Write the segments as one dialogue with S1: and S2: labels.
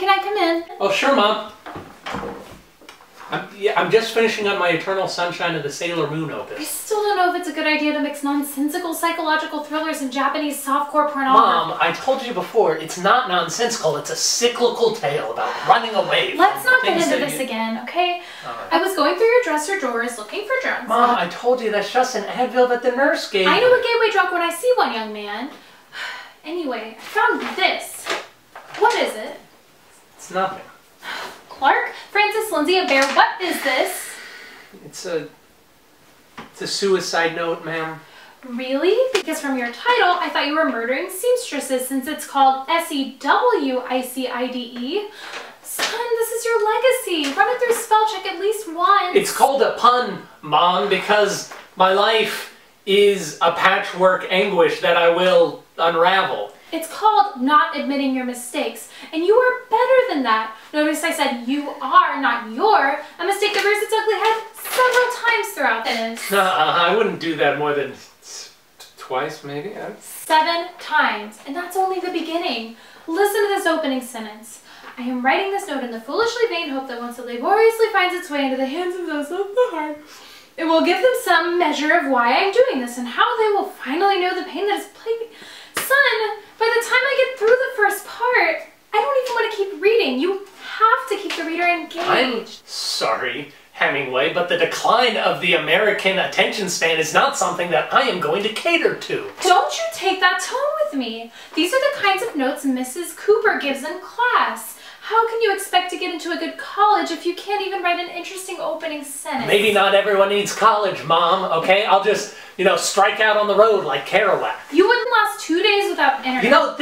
S1: can I come in?
S2: Oh, sure, Mom. I'm just finishing up my Eternal Sunshine of the Sailor Moon
S1: I
S2: opus.
S1: still don't know if it's a good idea to mix nonsensical psychological thrillers and Japanese softcore pornography.
S2: Mom, I told you before, it's not nonsensical, it's a cyclical tale about running away.
S1: Let's not get into this again, okay?
S2: Right.
S1: I was going through your dresser drawers looking for drugs.
S2: Mom, I told you that's just an Advil that the nurse gave me.
S1: I know a gateway drug when I see one, young man. Anyway, I found this. What is it?
S2: It's nothing.
S1: Clark, Francis, Lindsay, a bear, what is this?
S2: It's a suicide note, ma'am.
S1: Really? Because from your title, I thought you were murdering seamstresses since it's called SEWICIDE. Son, this is your legacy. Run it through spell check at least once.
S2: It's called a pun, Mom, because my life is a patchwork anguish that I will unravel.
S1: It's called not admitting your mistakes, and you are better than that. Notice I said you are, not your, a mistake that rears its ugly head several times throughout this.
S2: I wouldn't do that more than twice, maybe.
S1: 7 times, and that's only the beginning. Listen to this opening sentence. I am writing this note in the foolishly vain hope that once it laboriously finds its way into the hands of those of the heart, it will give them some measure of why I am doing this and how they will finally know the pain that is plaguing me. Son, by the time I get through the first part, I don't even want to keep reading. You have to keep the reader engaged.
S2: I'm sorry, Hemingway, but the decline of the American attention span is not something that I am going to cater to.
S1: Don't you take that tone with me. These are the kinds of notes Mrs. Cooper gives in class. How can you expect to get into a good college if you can't even write an interesting opening sentence?
S2: Maybe not everyone needs college, Mom, okay? I'll just, strike out on the road like Kerouac.
S1: You wouldn't last 2 days without internet.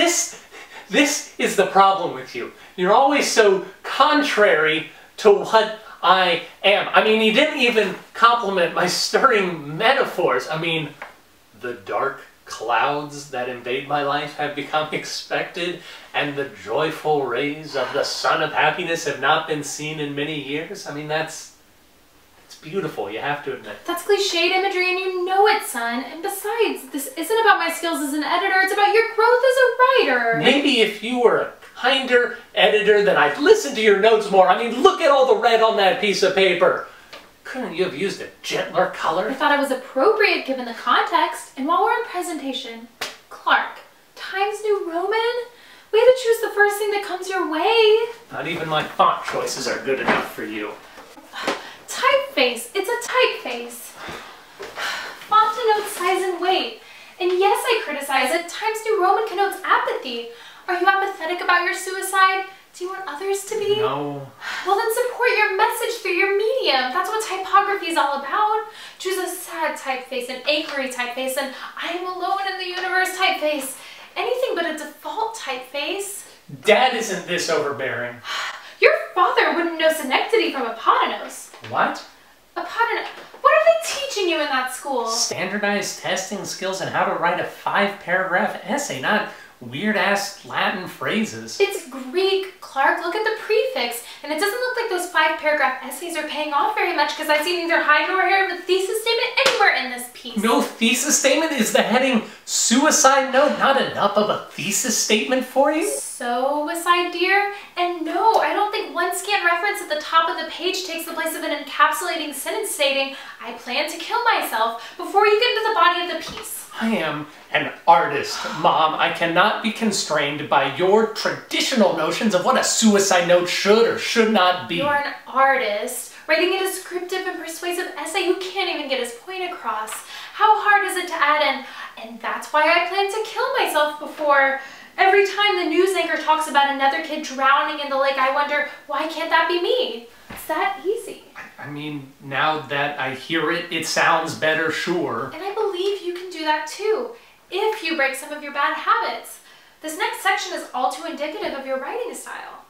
S2: This is the problem with you. You're always so contrary to what I am. I mean, you didn't even compliment my stirring metaphors. I mean, the dark clouds that invade my life have become expected, and the joyful rays of the sun of happiness have not been seen in many years. I mean, it's beautiful, you have to admit.
S1: That's cliched imagery and you know it, son. And besides, this isn't about my skills as an editor, it's about your growth as a writer.
S2: Maybe if you were a kinder editor, then I'd listen to your notes more. I mean, look at all the red on that piece of paper. Couldn't you have used a gentler color?
S1: I thought it was appropriate given the context. And while we're in presentation, Clark, Times New Roman? Way to choose the first thing that comes your way.
S2: Not even my font choices are good enough for you.
S1: Typeface. It's a typeface. Font denotes size and weight. And yes, I criticize it. Times New Roman connotes apathy. Are you apathetic about your suicide? Do you want others to be?
S2: No.
S1: Well, then support your message through your medium. That's what typography is all about. Choose a sad typeface, an angry typeface, and I am alone in the universe typeface. Anything but a default typeface.
S2: Dad isn't this overbearing.
S1: Your father wouldn't know synecdoche from eponymous.
S2: What?
S1: Eponymous. What are they teaching you in that school?
S2: Standardized testing skills and how to write a 5-paragraph essay, not weird-ass Latin phrases.
S1: It's Greek, Clark. Look at the prefix. And it doesn't look like those 5-paragraph essays are paying off very much because I see neither hide nor hair of a thesis statement anywhere in this piece.
S2: No thesis statement? Is the heading suicide note not enough of a thesis statement for you?
S1: Suicide, dear? And no, I don't think one scant reference at the top of the page takes the place of an encapsulating sentence stating, I plan to kill myself, before you get into the body of the piece.
S2: I am an artist, Mom. I cannot be constrained by your traditional notions of what a suicide note should or should not be.
S1: You're an artist, writing a descriptive and persuasive essay who can't even get his point across. How hard is it to add in, and that's why I plan to kill myself before... Every time the news anchor talks about another kid drowning in the lake, I wonder, why can't that be me? It's that easy.
S2: I mean, now that I hear it, it sounds better, sure.
S1: And I believe you can do that too, if you break some of your bad habits. This next section is all too indicative of your writing style.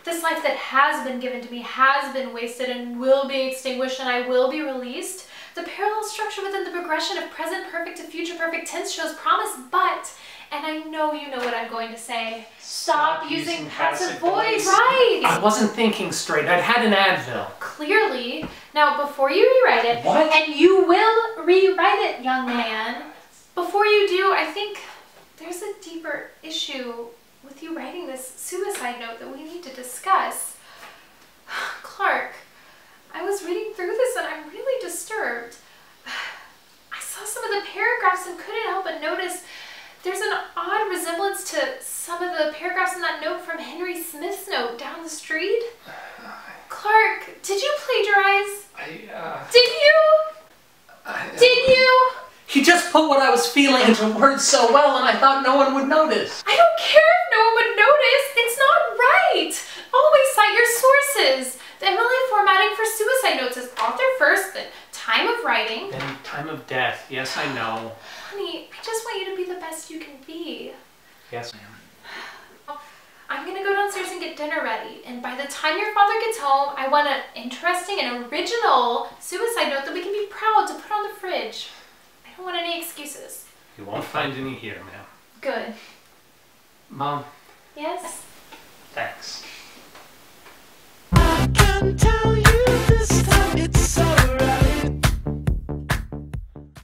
S1: This life that has been given to me has been wasted and will be extinguished, and I will be released. The parallel structure within the progression of present perfect to future perfect tense shows promise, but... And I know you know what I'm going to say. Stop using passive voice. Right!
S2: I wasn't thinking straight. I'd had an Advil.
S1: Clearly. Now, before you rewrite it,
S2: What?
S1: And you will rewrite it, young man, before you do, I think there's a deeper issue with you writing this suicide note that we need to discuss. Clark, I was reading through this and I'm really disturbed. I saw some of the paragraphs and couldn't help but notice there's an odd resemblance to some of the paragraphs in that note from Henry Smith's note down the street. Clark, did you plagiarize? Did you? Did you?
S2: He just put what I was feeling into words so well, and I thought no one would notice.
S1: I don't care if no one would notice. It's not right. Always cite your sources. The MLA formatting for suicide notes is author first, then time of writing.
S2: Then time of death. Yes, I know.
S1: Honey, I just want you to be the best you can be.
S2: Yes, ma'am.
S1: I'm gonna go downstairs and get dinner ready, and by the time your father gets home, I want an interesting and original suicide note that we can be proud to put on the fridge. I don't want any excuses.
S2: You won't find any here, ma'am.
S1: Good.
S2: Mom.
S1: Yes?
S2: Thanks.